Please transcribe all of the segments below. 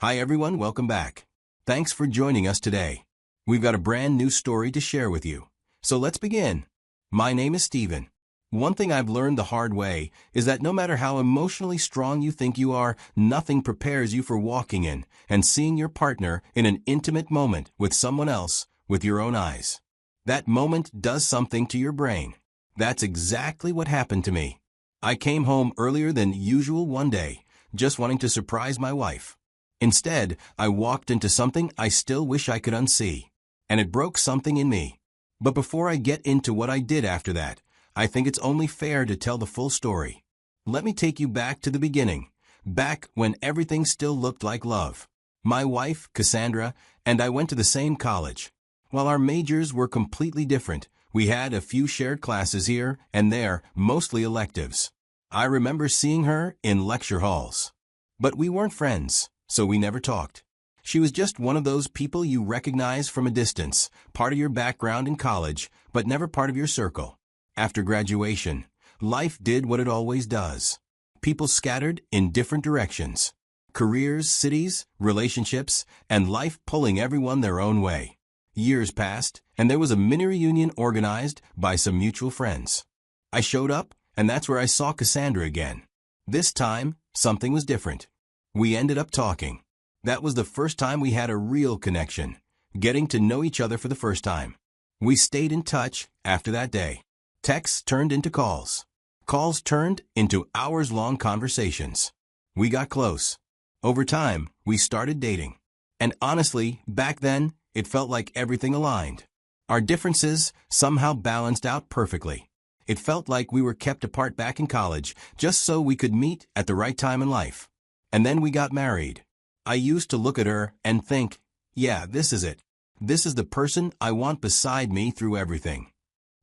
Hi everyone, welcome back. Thanks for joining us today. We've got a brand new story to share with you. So let's begin. My name is Steven. One thing I've learned the hard way is that no matter how emotionally strong you think you are, nothing prepares you for walking in and seeing your partner in an intimate moment with someone else with your own eyes. That moment does something to your brain. That's exactly what happened to me. I came home earlier than usual one day, just wanting to surprise my wife. Instead, I walked into something I still wish I could unsee, and it broke something in me. But before I get into what I did after that, I think it's only fair to tell the full story. Let me take you back to the beginning, back when everything still looked like love. My wife, Cassandra, and I went to the same college. While our majors were completely different, we had a few shared classes here and there, mostly electives. I remember seeing her in lecture halls. But we weren't friends, so we never talked. She was just one of those people you recognize from a distance, part of your background in college, but never part of your circle. After graduation, life did what it always does. People scattered in different directions. Careers, cities, relationships, and life pulling everyone their own way. Years passed, and there was a mini reunion organized by some mutual friends. I showed up, and that's where I saw Cassandra again. This time, something was different. We ended up talking. That was the first time we had a real connection, getting to know each other for the first time. We stayed in touch after that day. Texts turned into calls. Calls turned into hours-long conversations. We got close. Over time, we started dating. And honestly, back then, it felt like everything aligned. Our differences somehow balanced out perfectly. It felt like we were kept apart back in college, just so we could meet at the right time in life. And then we got married. I used to look at her and think, yeah, this is it. This is the person I want beside me through everything.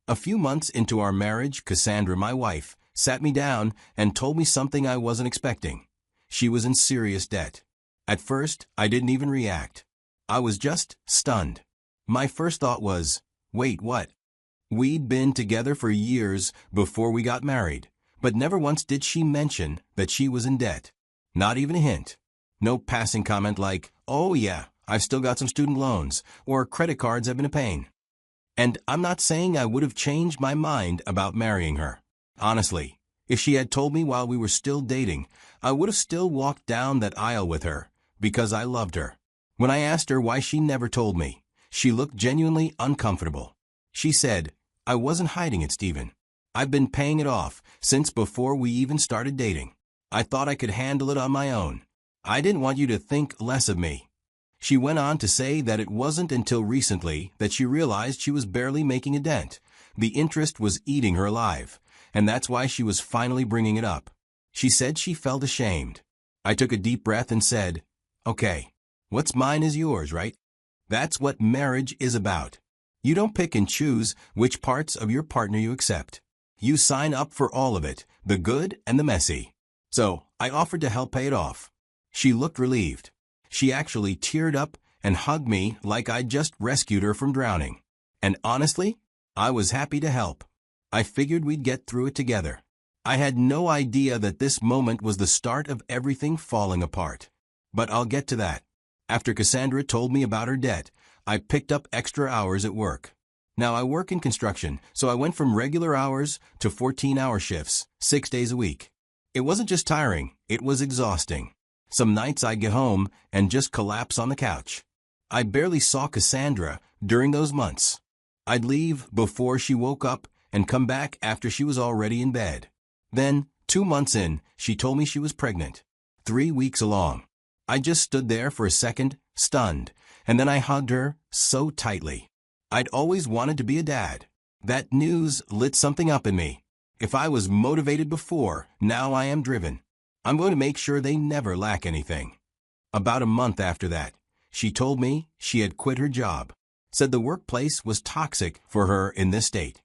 A few months into our marriage, Cassandra, my wife, sat me down and told me something I wasn't expecting. She was in serious debt. At first, I didn't even react. I was just stunned. My first thought was, wait, what? We'd been together for years before we got married, but never once did she mention that she was in debt. Not even a hint. No passing comment like, oh yeah, I've still got some student loans, or credit cards have been a pain. And I'm not saying I would have changed my mind about marrying her. Honestly, if she had told me while we were still dating, I would have still walked down that aisle with her, because I loved her. When I asked her why she never told me, she looked genuinely uncomfortable. She said, I wasn't hiding it, Steven. I've been paying it off since before we even started dating. I thought I could handle it on my own. I didn't want you to think less of me. She went on to say that it wasn't until recently that she realized she was barely making a dent. The interest was eating her alive, and that's why she was finally bringing it up. She said she felt ashamed. I took a deep breath and said, okay, what's mine is yours, right? That's what marriage is about. You don't pick and choose which parts of your partner you accept. You sign up for all of it, the good and the messy. So, I offered to help pay it off. She looked relieved. She actually teared up and hugged me like I'd just rescued her from drowning. And honestly, I was happy to help. I figured we'd get through it together. I had no idea that this moment was the start of everything falling apart. But I'll get to that. After Cassandra told me about her debt, I picked up extra hours at work. Now I work in construction, so I went from regular hours to 14-hour shifts, 6 days a week. It wasn't just tiring, it was exhausting. Some nights I'd get home and just collapse on the couch. I barely saw Cassandra during those months. I'd leave before she woke up and come back after she was already in bed. Then, 2 months in, she told me she was pregnant. 3 weeks along. I just stood there for a second, stunned, and then I hugged her so tightly. I'd always wanted to be a dad. That news lit something up in me. If I was motivated before, now I am driven. I'm going to make sure they never lack anything. About a month after that, she told me she had quit her job. Said the workplace was toxic for her in this state.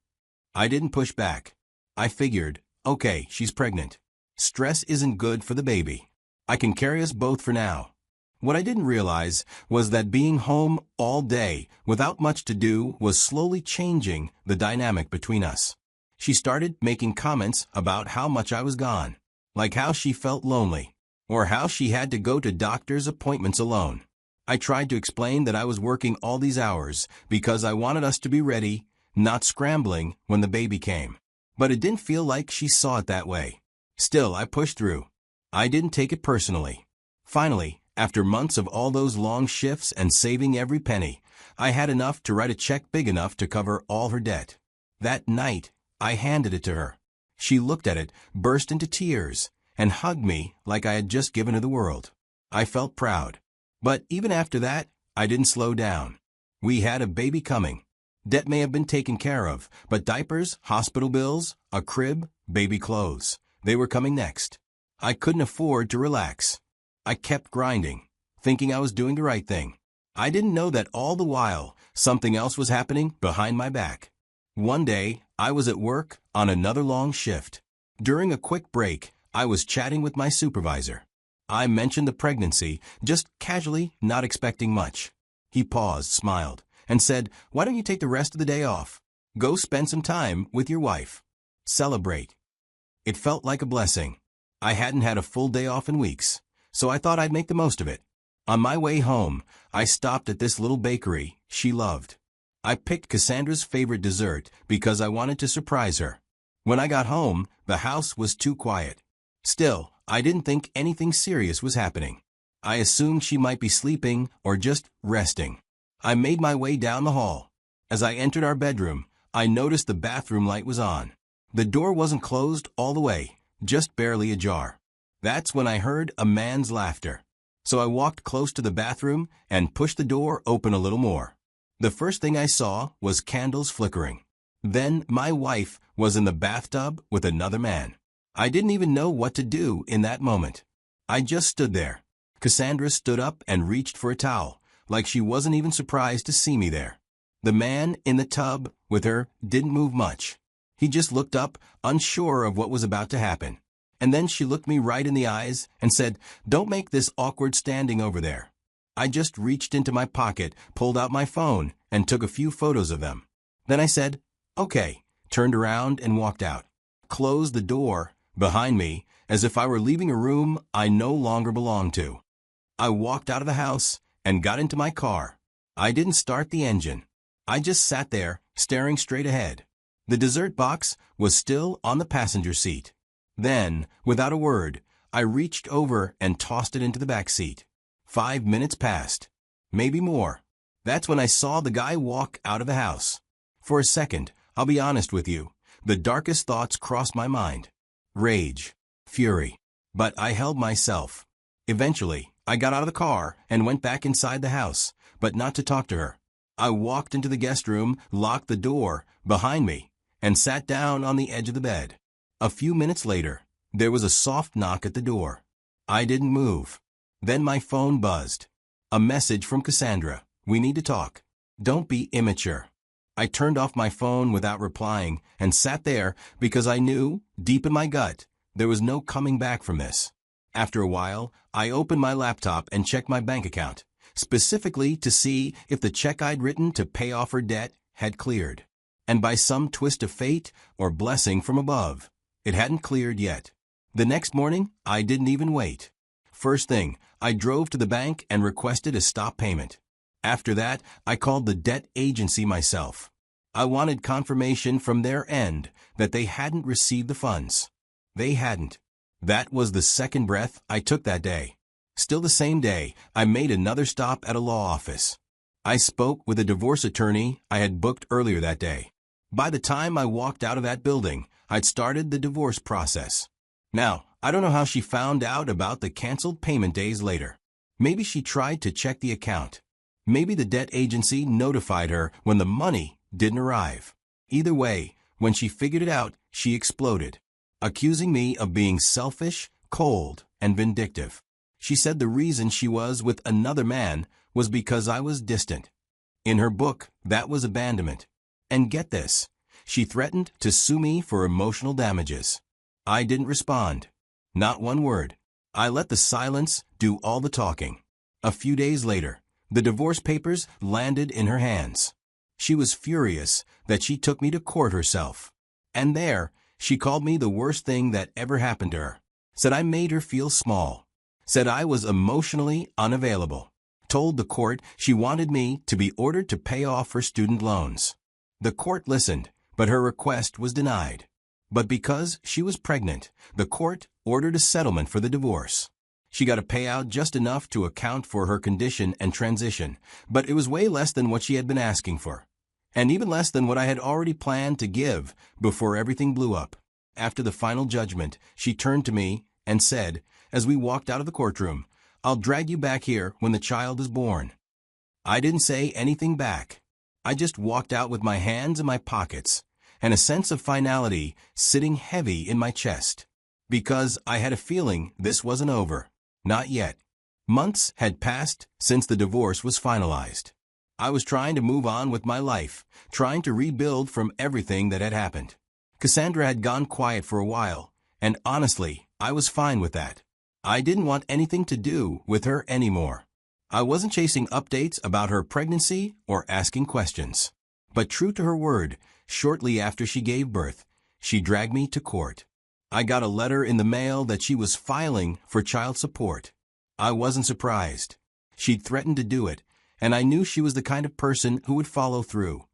I didn't push back. I figured, okay, she's pregnant. Stress isn't good for the baby. I can carry us both for now. What I didn't realize was that being home all day without much to do was slowly changing the dynamic between us. She started making comments about how much I was gone. Like how she felt lonely. or how she had to go to doctor's appointments alone. I tried to explain that I was working all these hours because I wanted us to be ready, not scrambling when the baby came. But it didn't feel like she saw it that way. Still, I pushed through. I didn't take it personally. Finally, after months of all those long shifts and saving every penny, I had enough to write a check big enough to cover all her debt. That night, I handed it to her. She looked at it, burst into tears, and hugged me like I had just given her the world. I felt proud. But even after that, I didn't slow down. We had a baby coming. Debt may have been taken care of, but diapers, hospital bills, a crib, baby clothes, they were coming next. I couldn't afford to relax. I kept grinding, thinking I was doing the right thing. I didn't know that all the while, something else was happening behind my back. One day, I was at work on another long shift. During a quick break, I was chatting with my supervisor. I mentioned the pregnancy, just casually, not expecting much. He paused, smiled, and said, "Why don't you take the rest of the day off? Go spend some time with your wife. Celebrate." It felt like a blessing. I hadn't had a full day off in weeks, so I thought I'd make the most of it. On my way home, I stopped at this little bakery she loved. I picked Cassandra's favorite dessert because I wanted to surprise her. When I got home, the house was too quiet. Still, I didn't think anything serious was happening. I assumed she might be sleeping or just resting. I made my way down the hall. As I entered our bedroom, I noticed the bathroom light was on. The door wasn't closed all the way, just barely ajar. That's when I heard a man's laughter. So I walked close to the bathroom and pushed the door open a little more. The first thing I saw was candles flickering. Then my wife was in the bathtub with another man. I didn't even know what to do in that moment. I just stood there. Cassandra stood up and reached for a towel, like she wasn't even surprised to see me there. The man in the tub with her didn't move much. He just looked up, unsure of what was about to happen. And then she looked me right in the eyes and said, "Don't make this awkward standing over there." I just reached into my pocket, pulled out my phone, and took a few photos of them. Then I said, "Okay," turned around and walked out. Closed the door behind me as if I were leaving a room I no longer belonged to. I walked out of the house and got into my car. I didn't start the engine. I just sat there, staring straight ahead. The dessert box was still on the passenger seat. Then, without a word, I reached over and tossed it into the back seat. 5 minutes passed. Maybe more. That's when I saw the guy walk out of the house. For a second, I'll be honest with you, the darkest thoughts crossed my mind. Rage. Fury. But I held myself. Eventually, I got out of the car and went back inside the house, but not to talk to her. I walked into the guest room, locked the door behind me, and sat down on the edge of the bed. A few minutes later, there was a soft knock at the door. I didn't move. Then my phone buzzed. A message from Cassandra. "We need to talk. Don't be immature." I turned off my phone without replying and sat there because I knew, deep in my gut, there was no coming back from this. After a while, I opened my laptop and checked my bank account, specifically to see if the check I'd written to pay off her debt had cleared. And by some twist of fate or blessing from above, it hadn't cleared yet. The next morning, I didn't even wait. First thing, I drove to the bank and requested a stop payment. After that, I called the debt agency myself. I wanted confirmation from their end that they hadn't received the funds. They hadn't. That was the second breath I took that day. Still the same day, I made another stop at a law office. I spoke with a divorce attorney I had booked earlier that day. By the time I walked out of that building, I'd started the divorce process. Now, I don't know how she found out about the canceled payment days later. Maybe she tried to check the account. Maybe the debt agency notified her when the money didn't arrive. Either way, when she figured it out, she exploded, accusing me of being selfish, cold, and vindictive. She said the reason she was with another man was because I was distant. In her book, that was abandonment. And get this, she threatened to sue me for emotional damages. I didn't respond. Not one word. I let the silence do all the talking. A few days later, the divorce papers landed in her hands. She was furious that she took me to court herself. And there, she called me the worst thing that ever happened to her. Said I made her feel small. said I was emotionally unavailable, told the court she wanted me to be ordered to pay off her student loans. The court listened, but her request was denied. But because she was pregnant, the court ordered a settlement for the divorce. She got a payout just enough to account for her condition and transition, but it was way less than what she had been asking for, and even less than what I had already planned to give before everything blew up. After the final judgment, she turned to me and said, as we walked out of the courtroom, "I'll drag you back here when the child is born." I didn't say anything back. I just walked out with my hands in my pockets and a sense of finality sitting heavy in my chest, because I had a feeling this wasn't over. Not yet. Months had passed since the divorce was finalized. I was trying to move on with my life, trying to rebuild from everything that had happened. Cassandra had gone quiet for a while, and honestly, I was fine with that. I didn't want anything to do with her anymore. I wasn't chasing updates about her pregnancy or asking questions. But true to her word, shortly after she gave birth, she dragged me to court. I got a letter in the mail that she was filing for child support. I wasn't surprised. She'd threatened to do it, and I knew she was the kind of person who would follow through,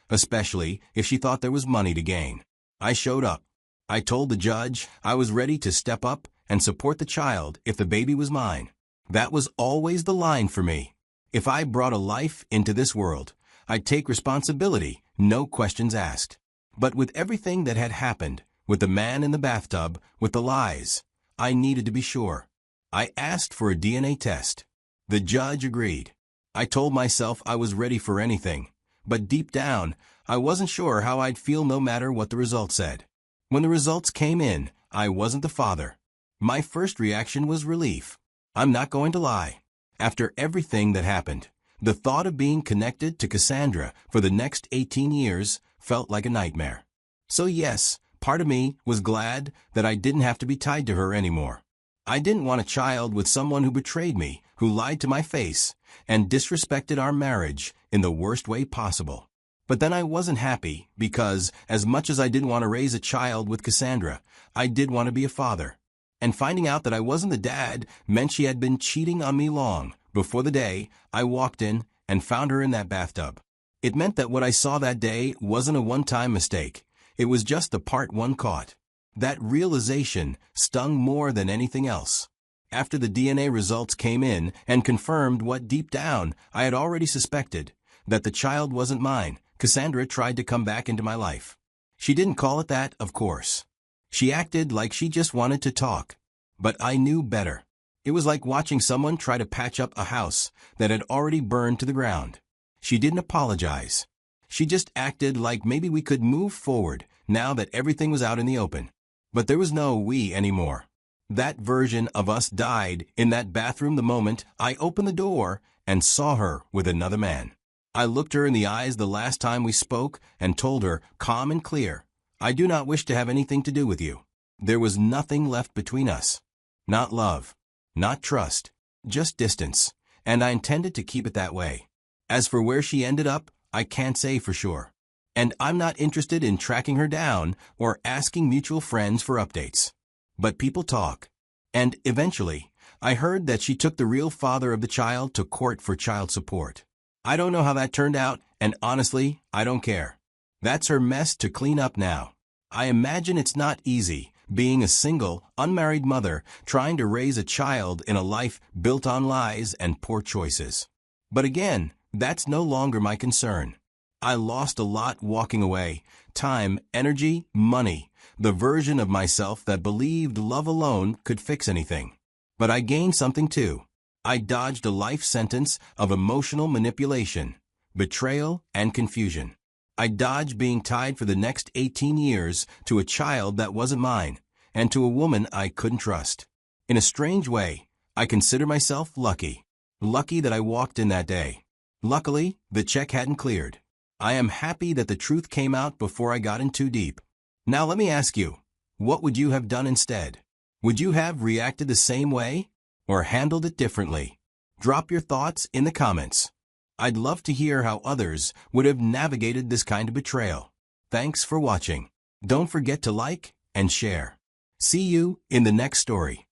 especially if she thought there was money to gain. I showed up. I told the judge I was ready to step up and support the child if the baby was mine. That was always the line for me. If I brought a life into this world, I'd take responsibility, no questions asked. But with everything that had happened, with the man in the bathtub, with the lies, I needed to be sure. I asked for a DNA test. The judge agreed. I told myself I was ready for anything, but deep down, I wasn't sure how I'd feel no matter what the results said. When the results came in, I wasn't the father. My first reaction was relief. I'm not going to lie. After everything that happened, the thought of being connected to Cassandra for the next 18 years felt like a nightmare. So yes, part of me was glad that I didn't have to be tied to her anymore. I didn't want a child with someone who betrayed me, who lied to my face, and disrespected our marriage in the worst way possible. But then I wasn't happy because, as much as I didn't want to raise a child with Cassandra, I did want to be a father. And finding out that I wasn't the dad meant she had been cheating on me long before the day I walked in and found her in that bathtub. It meant that what I saw that day wasn't a one-time mistake. It was just the part one caught. That realization stung more than anything else. After the DNA results came in and confirmed what deep down I had already suspected, that the child wasn't mine, Cassandra tried to come back into my life. She didn't call it that, of course. She acted like she just wanted to talk. But I knew better. It was like watching someone try to patch up a house that had already burned to the ground. She didn't apologize. She just acted like maybe we could move forward now that everything was out in the open. But there was no we anymore. That version of us died in that bathroom the moment I opened the door and saw her with another man. I looked her in the eyes the last time we spoke and told her, calm and clear, I do not wish to have anything to do with you. There was nothing left between us. Not love. Not trust. Just distance. And I intended to keep it that way. As for where she ended up, I can't say for sure. And I'm not interested in tracking her down or asking mutual friends for updates. But people talk. And eventually, I heard that she took the real father of the child to court for child support. I don't know how that turned out, and honestly, I don't care. That's her mess to clean up now. I imagine it's not easy, being a single, unmarried mother trying to raise a child in a life built on lies and poor choices. But again, that's no longer my concern. I lost a lot walking away. Time, energy, money. The version of myself that believed love alone could fix anything. But I gained something too. I dodged a life sentence of emotional manipulation, betrayal, and confusion. I dodged being tied for the next 18 years to a child that wasn't mine, and to a woman I couldn't trust. In a strange way, I consider myself lucky. Lucky that I walked in that day. Luckily, the check hadn't cleared. I am happy that the truth came out before I got in too deep. Now let me ask you, what would you have done instead? Would you have reacted the same way, or handled it differently? Drop your thoughts in the comments. I'd love to hear how others would have navigated this kind of betrayal. Thanks for watching. Don't forget to like and share. See you in the next story.